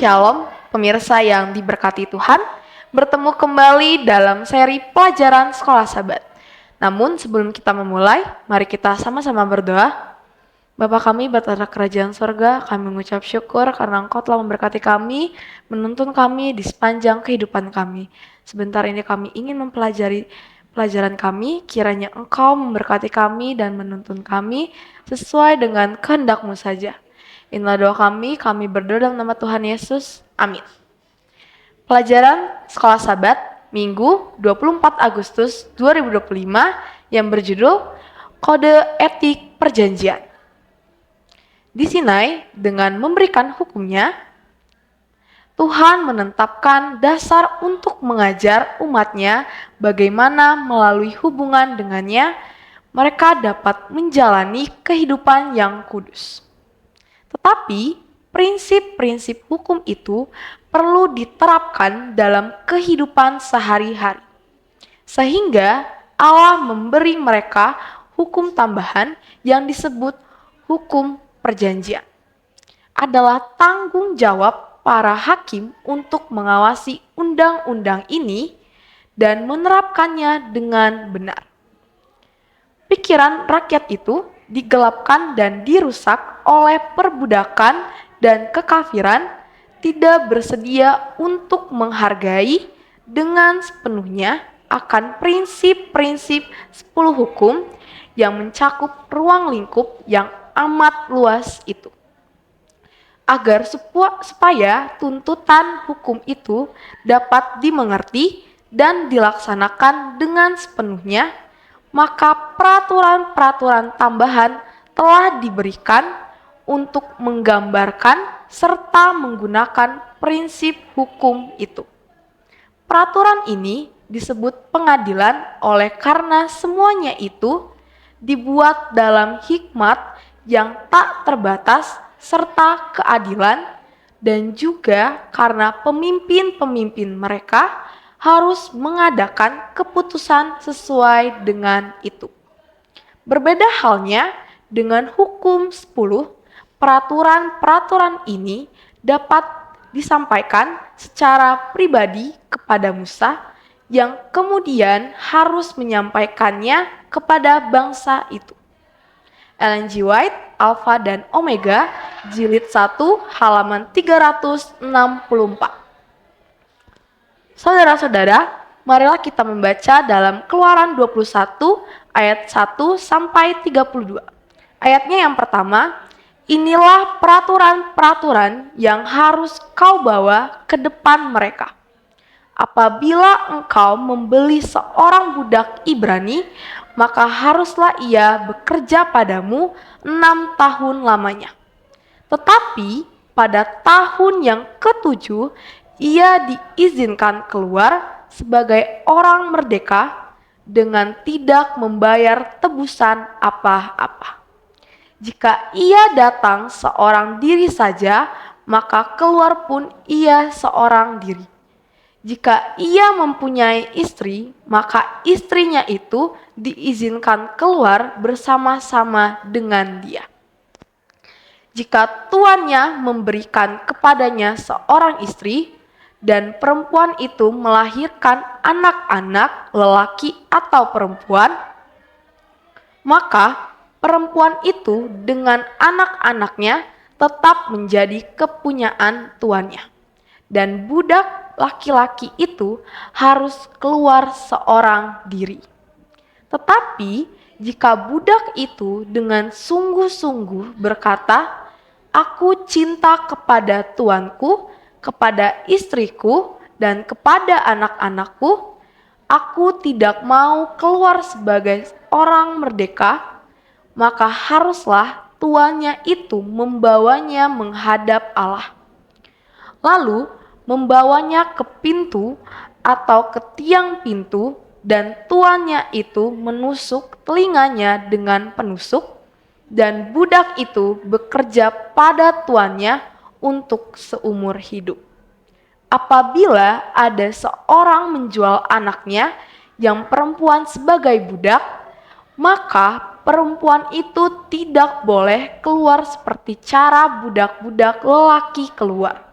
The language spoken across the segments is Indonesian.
Shalom, pemirsa yang diberkati Tuhan, bertemu kembali dalam seri pelajaran Sekolah Sabat. Namun sebelum kita memulai, mari kita sama-sama berdoa. Bapa kami, Bapa Kerajaan Surga, kami mengucap syukur karena Engkau telah memberkati kami, menuntun kami di sepanjang kehidupan kami. Sebentar ini kami ingin mempelajari pelajaran kami, kiranya Engkau memberkati kami dan menuntun kami sesuai dengan kehendak-Mu saja. Inilah doa kami berdoa dalam nama Tuhan Yesus. Amin. Pelajaran Sekolah Sabat, Minggu 24 Agustus 2025 yang berjudul Kode Etik Perjanjian. Di Sinai, dengan memberikan hukumnya, Tuhan menetapkan dasar untuk mengajar umatnya bagaimana melalui hubungan dengannya mereka dapat menjalani kehidupan yang kudus. Tetapi prinsip-prinsip hukum itu perlu diterapkan dalam kehidupan sehari-hari. Sehingga Allah memberi mereka hukum tambahan yang disebut hukum perjanjian. Adalah tanggung jawab para hakim untuk mengawasi undang-undang ini dan menerapkannya dengan benar. Pikiran rakyat itu digelapkan dan dirusak oleh perbudakan dan kekafiran, tidak bersedia untuk menghargai dengan sepenuhnya akan prinsip-prinsip 10 hukum yang mencakup ruang lingkup yang amat luas itu. Agar supaya tuntutan hukum itu dapat dimengerti dan dilaksanakan dengan sepenuhnya, maka peraturan-peraturan tambahan telah diberikan untuk menggambarkan serta menggunakan prinsip hukum itu. Peraturan ini disebut pengadilan oleh karena semuanya itu dibuat dalam hikmat yang tak terbatas serta keadilan, dan juga karena pemimpin-pemimpin mereka harus mengadakan keputusan sesuai dengan itu. Berbeda halnya dengan hukum 10, peraturan-peraturan ini dapat disampaikan secara pribadi kepada Musa yang kemudian harus menyampaikannya kepada bangsa itu. Ellen G. White, Alpha dan Omega, jilid 1, halaman 364. Saudara-saudara, marilah kita membaca dalam Keluaran 21 ayat 1 sampai 32. Ayatnya yang pertama, inilah peraturan-peraturan yang harus kau bawa ke depan mereka. Apabila engkau membeli seorang budak Ibrani, maka haruslah ia bekerja padamu 6 tahun lamanya. Tetapi pada tahun yang ke-7, ia diizinkan keluar sebagai orang merdeka dengan tidak membayar tebusan apa-apa. Jika ia datang seorang diri saja, maka keluar pun ia seorang diri. Jika ia mempunyai istri, maka istrinya itu diizinkan keluar bersama-sama dengan dia. Jika tuannya memberikan kepadanya seorang istri, dan perempuan itu melahirkan anak-anak lelaki atau perempuan, maka perempuan itu dengan anak-anaknya tetap menjadi kepunyaan tuannya. Dan budak laki-laki itu harus keluar seorang diri. Tetapi jika budak itu dengan sungguh-sungguh berkata, "Aku cinta kepada tuanku, kepada istriku, dan kepada anak-anakku, aku tidak mau keluar sebagai orang merdeka," maka haruslah tuannya itu membawanya menghadap Allah. Lalu membawanya ke pintu atau ke tiang pintu, dan tuannya itu menusuk telinganya dengan penusuk, dan budak itu bekerja pada tuannya untuk seumur hidup. Apabila ada seorang menjual anaknya yang perempuan sebagai budak, maka perempuan itu tidak boleh keluar seperti cara budak-budak lelaki keluar.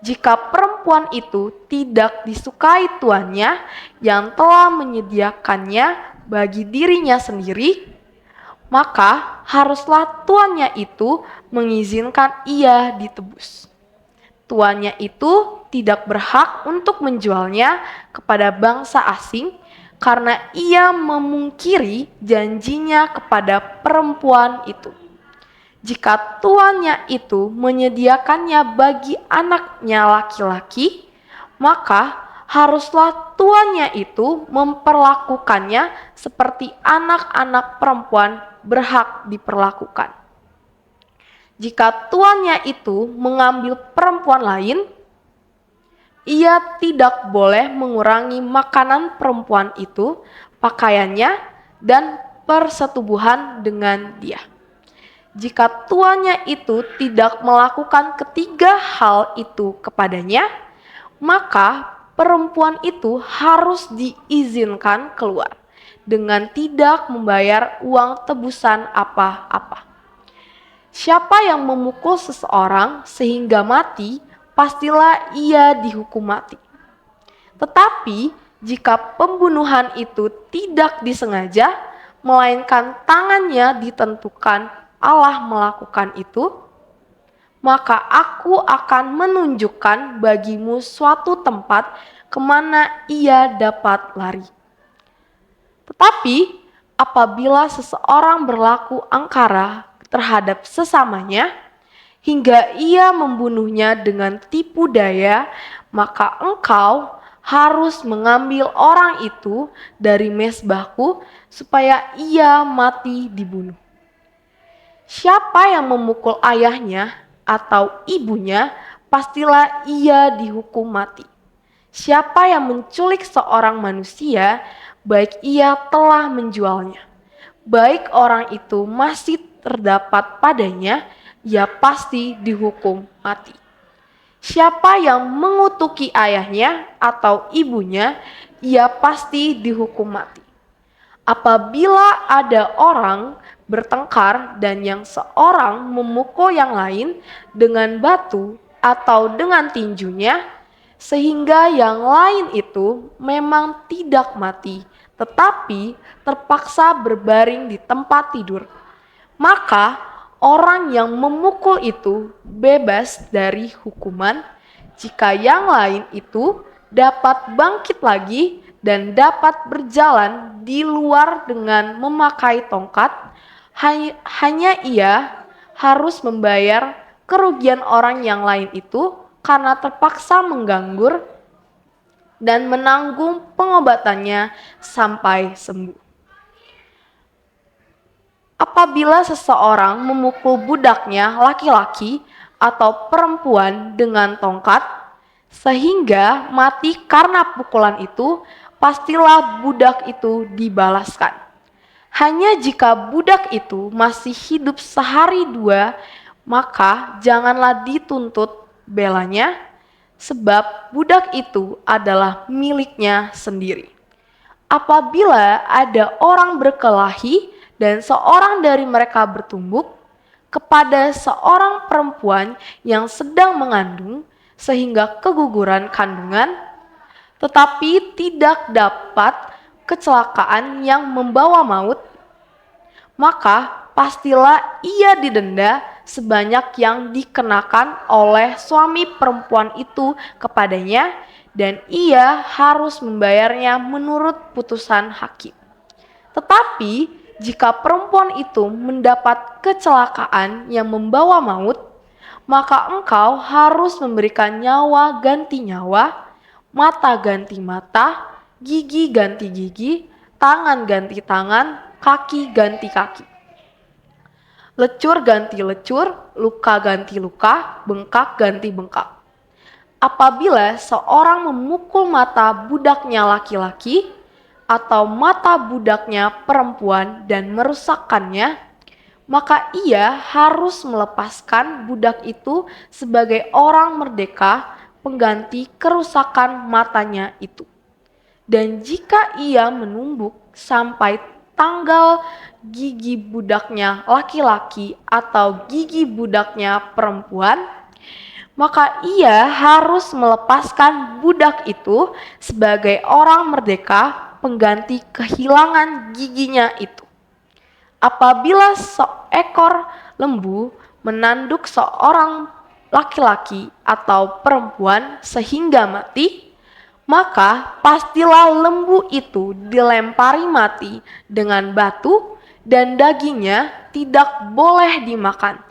Jika perempuan itu tidak disukai tuannya yang telah menyediakannya bagi dirinya sendiri, maka haruslah tuannya itu mengizinkan ia ditebus. Tuannya itu tidak berhak untuk menjualnya kepada bangsa asing karena ia memungkiri janjinya kepada perempuan itu. Jika tuannya itu menyediakannya bagi anaknya laki-laki, maka haruslah tuannya itu memperlakukannya seperti anak-anak perempuan berhak diperlakukan. Jika tuannya itu mengambil perempuan lain, ia tidak boleh mengurangi makanan perempuan itu, pakaiannya, dan persetubuhan dengan dia. Jika tuannya itu tidak melakukan ketiga hal itu kepadanya, maka perempuan itu harus diizinkan keluar dengan tidak membayar uang tebusan apa-apa. Siapa yang memukul seseorang sehingga mati, pastilah ia dihukum mati. Tetapi jika pembunuhan itu tidak disengaja, melainkan tangannya ditentukan Allah melakukan itu, maka aku akan menunjukkan bagimu suatu tempat kemana ia dapat lari. Tetapi apabila seseorang berlaku angkara terhadap sesamanya, hingga ia membunuhnya dengan tipu daya, maka engkau harus mengambil orang itu dari mezbahku supaya ia mati dibunuh. Siapa yang memukul ayahnya atau ibunya, pastilah ia dihukum mati. Siapa yang menculik seorang manusia, baik ia telah menjualnya, baik orang itu masih terdapat padanya, ia pasti dihukum mati. Siapa yang mengutuki ayahnya atau ibunya, ia pasti dihukum mati. Apabila ada orang bertengkar dan yang seorang memukul yang lain dengan batu atau dengan tinjunya, sehingga yang lain itu memang tidak mati, tetapi terpaksa berbaring di tempat tidur, maka orang yang memukul itu bebas dari hukuman jika yang lain itu dapat bangkit lagi dan dapat berjalan di luar dengan memakai tongkat. Hanya ia harus membayar kerugian orang yang lain itu karena terpaksa mengganggu dan menanggung pengobatannya sampai sembuh. Apabila seseorang memukul budaknya laki-laki atau perempuan dengan tongkat sehingga mati karena pukulan itu, pastilah budak itu dibalaskan. Hanya jika budak itu masih hidup sehari dua, maka janganlah dituntut belanya, sebab budak itu adalah miliknya sendiri. Apabila ada orang berkelahi dan seorang dari mereka bertumbuk kepada seorang perempuan yang sedang mengandung sehingga keguguran kandungan, tetapi tidak dapat kecelakaan yang membawa maut, maka pastilah ia didenda sebanyak yang dikenakan oleh suami perempuan itu kepadanya, dan ia harus membayarnya menurut putusan hakim. Tetapi jika perempuan itu mendapat kecelakaan yang membawa maut, maka engkau harus memberikan nyawa ganti nyawa, mata ganti mata, gigi ganti gigi, tangan ganti tangan, kaki ganti kaki. Lecur ganti lecur, luka ganti luka, bengkak ganti bengkak. Apabila seorang memukul mata budaknya laki-laki atau mata budaknya perempuan dan merusakkannya, maka ia harus melepaskan budak itu sebagai orang merdeka pengganti kerusakan matanya itu. Dan jika ia menumbuk sampai tanggal gigi budaknya laki-laki atau gigi budaknya perempuan, maka ia harus melepaskan budak itu sebagai orang merdeka pengganti kehilangan giginya itu. Apabila seekor lembu menanduk seorang laki-laki atau perempuan sehingga mati, maka pastilah lembu itu dilempari mati dengan batu dan dagingnya tidak boleh dimakan.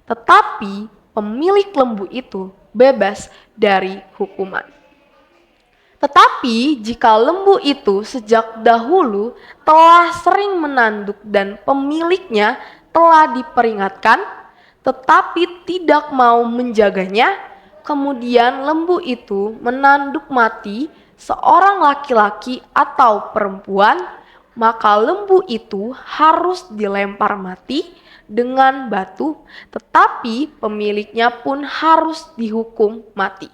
Tetapi pemilik lembu itu bebas dari hukuman. Tetapi jika lembu itu sejak dahulu telah sering menanduk dan pemiliknya telah diperingatkan, tetapi tidak mau menjaganya, kemudian lembu itu menanduk mati seorang laki-laki atau perempuan, maka lembu itu harus dilempar mati dengan batu, tetapi pemiliknya pun harus dihukum mati.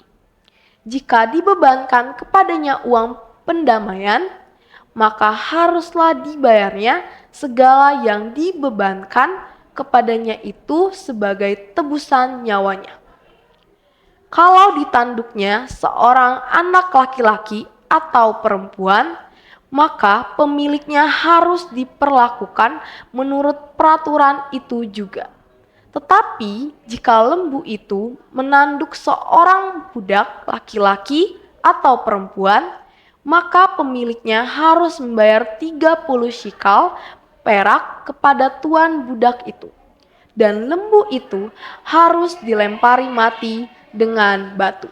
Jika dibebankan kepadanya uang pendamaian, maka haruslah dibayarnya segala yang dibebankan kepadanya itu sebagai tebusan nyawanya. Kalau ditanduknya seorang anak laki-laki atau perempuan, maka pemiliknya harus diperlakukan menurut peraturan itu juga. Tetapi jika lembu itu menanduk seorang budak laki-laki atau perempuan, maka pemiliknya harus membayar 30 shikal perak kepada tuan budak itu. Dan lembu itu harus dilempari mati dengan batu.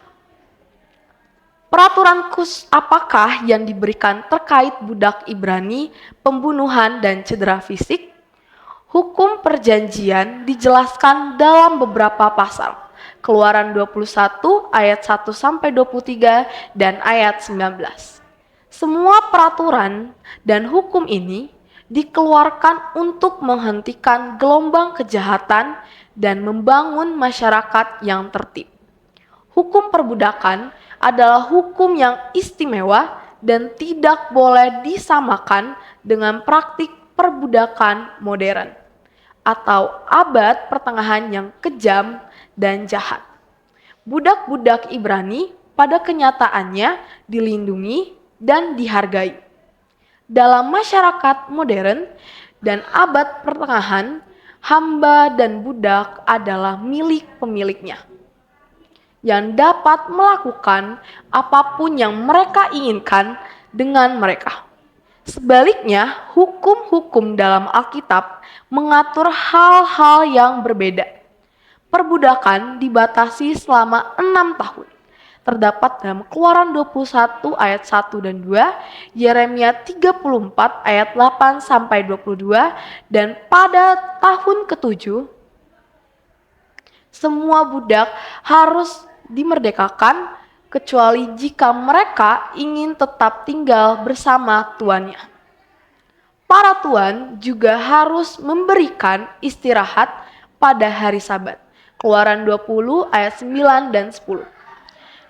Peraturan khusus apakah yang diberikan terkait budak Ibrani, pembunuhan dan cedera fisik? Hukum perjanjian dijelaskan dalam beberapa pasal. Keluaran 21 ayat 1 sampai 23 dan ayat 19. Semua peraturan dan hukum ini dikeluarkan untuk menghentikan gelombang kejahatan dan membangun masyarakat yang tertib. Hukum perbudakan adalah hukum yang istimewa dan tidak boleh disamakan dengan praktik perbudakan modern atau abad pertengahan yang kejam dan jahat. Budak-budak Ibrani pada kenyataannya dilindungi dan dihargai. Dalam masyarakat modern dan abad pertengahan, hamba dan budak adalah milik pemiliknya, yang dapat melakukan apapun yang mereka inginkan dengan mereka. Sebaliknya, hukum-hukum dalam Alkitab mengatur hal-hal yang berbeda. Perbudakan dibatasi selama 6 tahun. Terdapat dalam Keluaran 21 ayat 1 dan 2, Yeremia 34 ayat 8 sampai 22, dan pada tahun ke-7 semua budak harus dimerdekakan kecuali jika mereka ingin tetap tinggal bersama tuannya. Para tuan juga harus memberikan istirahat pada hari Sabat. Keluaran 20 ayat 9 dan 10.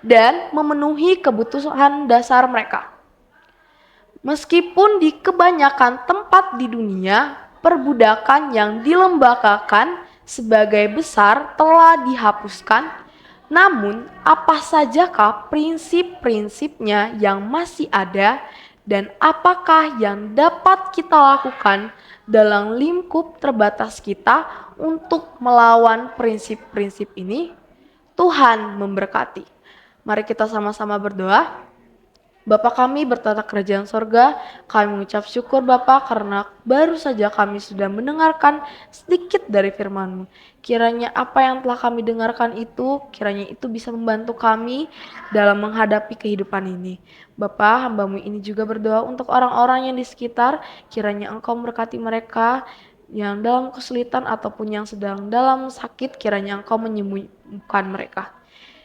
Dan memenuhi kebutuhan dasar mereka. Meskipun di kebanyakan tempat di dunia, perbudakan yang dilembagakan sebagai besar telah dihapuskan, namun, apa sajakah prinsip-prinsipnya yang masih ada dan apakah yang dapat kita lakukan dalam lingkup terbatas kita untuk melawan prinsip-prinsip ini? Tuhan memberkati. Mari kita sama-sama berdoa. Bapa kami bertata kerajaan sorga, kami mengucap syukur Bapa karena baru saja kami sudah mendengarkan sedikit dari firman-Mu. Kiranya apa yang telah kami dengarkan itu, kiranya itu bisa membantu kami dalam menghadapi kehidupan ini. Bapa, hamba-Mu ini juga berdoa untuk orang-orang yang di sekitar, kiranya Engkau memberkati mereka yang dalam kesulitan ataupun yang sedang dalam sakit, kiranya Engkau menyembuhkan mereka.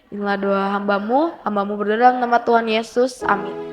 Inilah doa hamba-Mu berdoa dalam nama Tuhan Yesus. Amin.